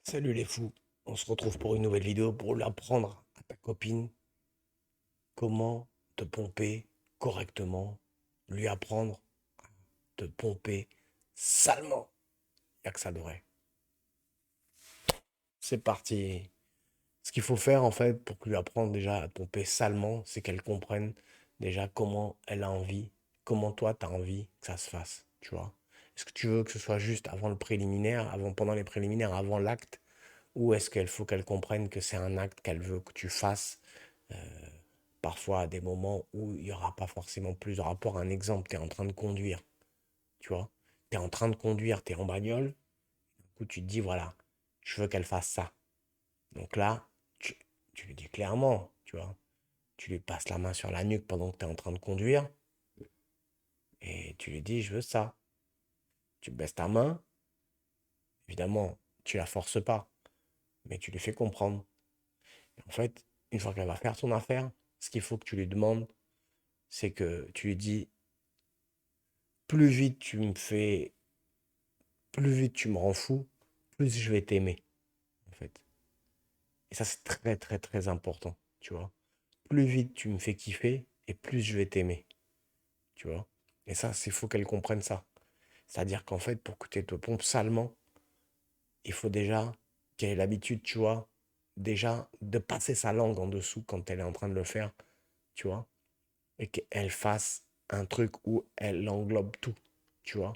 Salut les fous, on se retrouve pour une nouvelle vidéo pour lui apprendre à ta copine comment te pomper correctement, lui apprendre à te pomper salement. Y a que ça devrait. C'est parti. Ce qu'il faut faire en fait pour lui apprendre déjà à te pomper salement, c'est qu'elle comprenne déjà comment elle a envie, comment toi tu as envie que ça se fasse, tu vois. Est-ce que tu veux que ce soit juste avant le préliminaire, pendant les préliminaires, avant l'acte, ou est-ce qu'il faut qu'elle comprenne que c'est un acte qu'elle veut que tu fasses parfois à des moments où il n'y aura pas forcément plus de rapport. Un exemple, tu es en train de conduire, tu vois. Tu es en train de conduire, tu es en bagnole, du coup tu te dis, voilà, je veux qu'elle fasse ça. Donc là, tu lui dis clairement, tu vois. Tu lui passes la main sur la nuque pendant que tu es en train de conduire et tu lui dis, je veux ça. Tu baisses ta main, évidemment, tu la forces pas, mais tu lui fais comprendre. Et en fait, une fois qu'elle va faire son affaire, ce qu'il faut que tu lui demandes, c'est que tu lui dis, plus vite tu me fais plus vite tu me rends fou, plus je vais t'aimer, en fait. Et ça, c'est très, très, très important, tu vois. Plus vite tu me fais kiffer, et plus je vais t'aimer, tu vois. Et ça, il faut qu'elle comprenne ça. C'est-à-dire qu'en fait, pour que tu te pompes salement, il faut déjà qu'elle ait l'habitude, tu vois, déjà de passer sa langue en dessous quand elle est en train de le faire, tu vois. Et qu'elle fasse un truc où elle englobe tout, tu vois.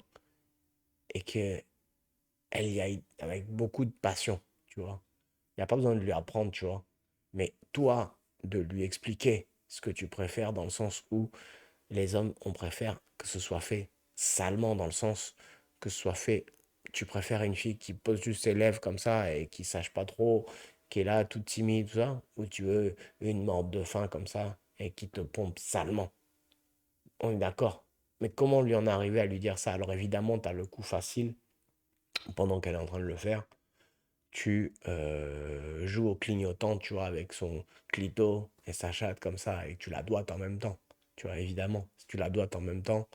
Et qu'elle y aille avec beaucoup de passion, tu vois. Il n'y a pas besoin de lui apprendre, tu vois. Mais toi, de lui expliquer ce que tu préfères dans le sens où les hommes, on préfère que ce soit fait salement, dans le sens que ce soit fait. Tu préfères une fille qui pose juste ses lèvres comme ça et qui sache pas trop, qui est là toute timide, tout ça, ou tu veux une morte de faim comme ça et qui te pompe salement. On est d'accord. Mais comment lui en arriver à lui dire ça? Alors évidemment, tu as le coup facile pendant qu'elle est en train de le faire. Tu joues au clignotant, tu vois, avec son clito et sa chatte comme ça, et tu la doigtes en même temps. Tu vois, évidemment, si tu la doigtes en même temps,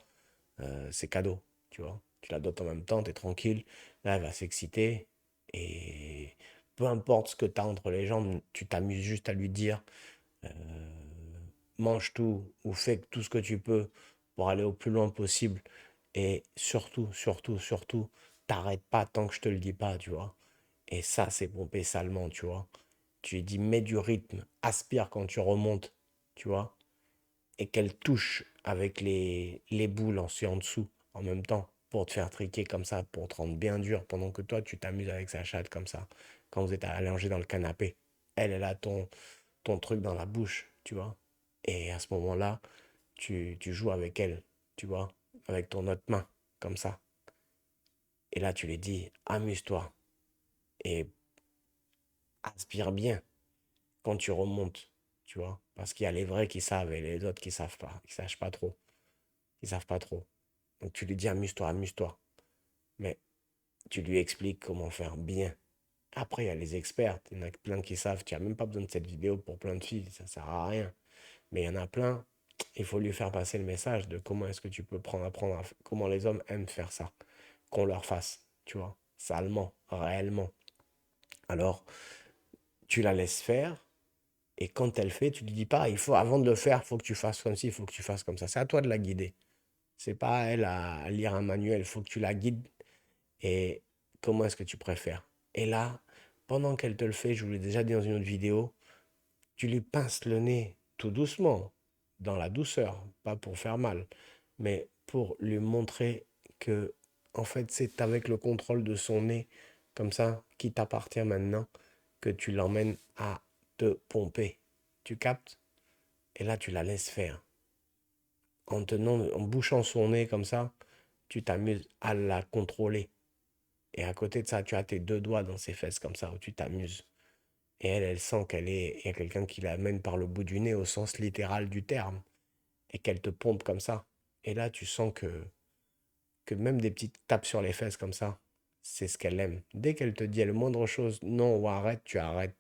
c'est cadeau, tu vois. Tu la doigtes en même temps, t'es tranquille. Là, elle va s'exciter, et peu importe ce que tu as entre les jambes, tu t'amuses juste à lui dire, euh, mange tout, ou fais tout ce que tu peux pour aller au plus loin possible. Et surtout, surtout, surtout, t'arrêtes pas tant que je te le dis pas, tu vois. Et ça, c'est pomper salement, tu vois. Tu lui dis, mets du rythme, aspire quand tu remontes, tu vois. Et qu'elle touche avec les boules en dessous en même temps pour te faire triquer comme ça, pour te rendre bien dur pendant que toi, tu t'amuses avec sa chatte comme ça. Quand vous êtes allongé dans le canapé, elle a ton truc dans la bouche, tu vois. Et à ce moment-là, tu joues avec elle, tu vois, avec ton autre main, comme ça. Et là, tu lui dis, amuse-toi et aspire bien quand tu remontes, tu vois. Parce qu'il y a les vrais qui savent et les autres qui savent pas, qui savent pas trop, qui savent pas trop. Donc tu lui dis amuse-toi, amuse-toi. Mais tu lui expliques comment faire bien. Après, il y a les experts, il y en a plein qui savent, tu n'as même pas besoin de cette vidéo pour plein de filles, ça sert à rien. Mais il y en a plein, il faut lui faire passer le message de comment est-ce que tu peux comment les hommes aiment faire ça, qu'on leur fasse, tu vois, salement, réellement. Alors, tu la laisses faire. Et quand elle fait, tu lui dis pas, il faut, avant de le faire, il faut que tu fasses comme ci, il faut que tu fasses comme ça. C'est à toi de la guider. C'est pas à elle à lire un manuel, il faut que tu la guides. Et comment est-ce que tu préfères? Et là, pendant qu'elle te le fait, je vous l'ai déjà dit dans une autre vidéo, tu lui pinces le nez tout doucement, dans la douceur, pas pour faire mal, mais pour lui montrer que, en fait, c'est avec le contrôle de son nez, comme ça, qui t'appartient maintenant, que tu l'emmènes à te pomper. Tu captes? Et là, tu la laisses faire. En bouchant son nez comme ça, tu t'amuses à la contrôler. Et à côté de ça, tu as tes deux doigts dans ses fesses comme ça, où tu t'amuses. Et elle sent il y a quelqu'un qui l'amène par le bout du nez au sens littéral du terme. Et qu'elle te pompe comme ça. Et là, tu sens que même des petites tapes sur les fesses comme ça, c'est ce qu'elle aime. Dès qu'elle te dit la moindre chose, non ou arrête, tu arrêtes.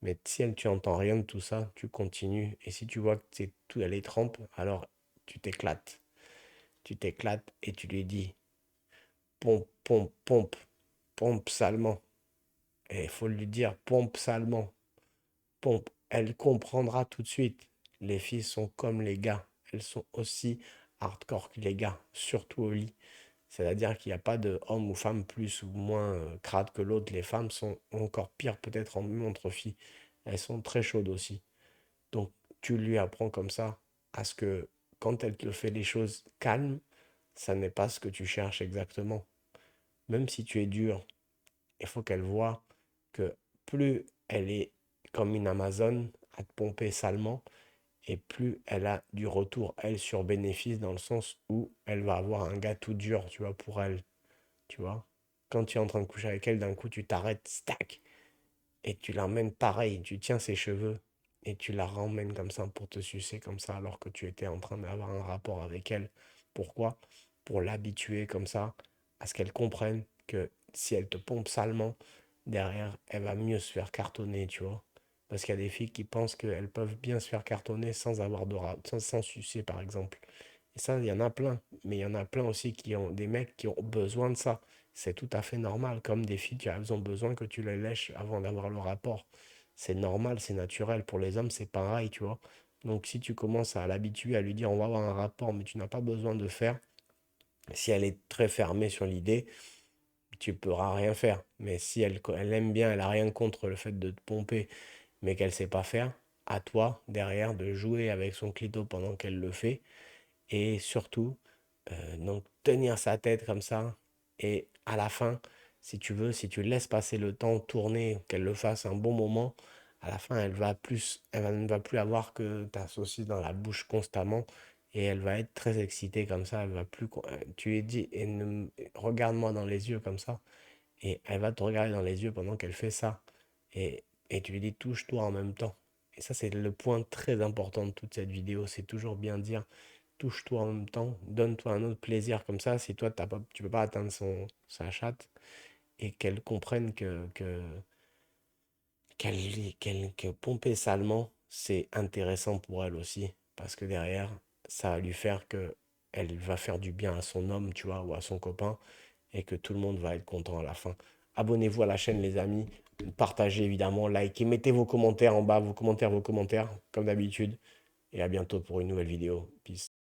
Mais si tu entends rien de tout ça, tu continues. Et si tu vois que c'est tout, elle est trempe, alors tu t'éclates. Tu t'éclates et tu lui dis pompe, pompe, pompe, pompe salement. Et il faut lui dire, pompe salement, pompe. Elle comprendra tout de suite. Les filles sont comme les gars. Elles sont aussi hardcore que les gars, surtout au lit. C'est-à-dire qu'il n'y a pas de homme ou femme plus ou moins crade que l'autre. Les femmes sont encore pires peut-être même entre filles. Elles sont très chaudes aussi. Donc tu lui apprends comme ça à ce que quand elle te fait les choses calmes, ça n'est pas ce que tu cherches exactement. Même si tu es dur, il faut qu'elle voie que plus elle est comme une Amazone à te pomper salement, et plus elle a du retour, elle, sur bénéfice, dans le sens où elle va avoir un gars tout dur, tu vois, pour elle, tu vois. Quand tu es en train de coucher avec elle, d'un coup, tu t'arrêtes, stack, et tu l'emmènes pareil, tu tiens ses cheveux, et tu la ramènes comme ça pour te sucer comme ça, alors que tu étais en train d'avoir un rapport avec elle. Pourquoi? Pour l'habituer comme ça, à ce qu'elle comprenne que si elle te pompe salement, derrière, elle va mieux se faire cartonner, tu vois. Parce qu'il y a des filles qui pensent qu'elles peuvent bien se faire cartonner sans avoir sans sucer, par exemple. Et ça, il y en a plein. Mais il y en a plein aussi qui ont des mecs qui ont besoin de ça. C'est tout à fait normal. Comme des filles, elles ont besoin que tu les lèches avant d'avoir le rapport. C'est normal, c'est naturel. Pour les hommes, c'est pareil, tu vois. Donc si tu commences à l'habituer, à lui dire on va avoir un rapport, mais tu n'as pas besoin de faire, si elle est très fermée sur l'idée, tu ne pourras rien faire. Mais si elle aime bien, elle n'a rien contre le fait de te pomper, mais qu'elle ne sait pas faire, à toi, derrière, de jouer avec son clito pendant qu'elle le fait. Et surtout, donc tenir sa tête comme ça. Et à la fin, si tu veux, si tu laisses passer le temps, tourner, qu'elle le fasse un bon moment, à la fin, ne va plus avoir que ta saucisse dans la bouche constamment. Et elle va être très excitée comme ça. Elle va plus. Tu lui dis, regarde-moi dans les yeux comme ça. Et elle va te regarder dans les yeux pendant qu'elle fait ça. Et tu lui dis, touche-toi en même temps. Et ça, c'est le point très important de toute cette vidéo. C'est toujours bien dire, touche-toi en même temps, donne-toi un autre plaisir comme ça. Si toi, tu peux pas atteindre sa chatte, et qu'elle comprenne que pomper salement, c'est intéressant pour elle aussi. Parce que derrière, ça va lui faire que elle va faire du bien à son homme, tu vois, ou à son copain, et que tout le monde va être content à la fin. Abonnez-vous à la chaîne, les amis. Partagez évidemment, likez, mettez vos commentaires en bas, vos commentaires, comme d'habitude. Et à bientôt pour une nouvelle vidéo. Peace.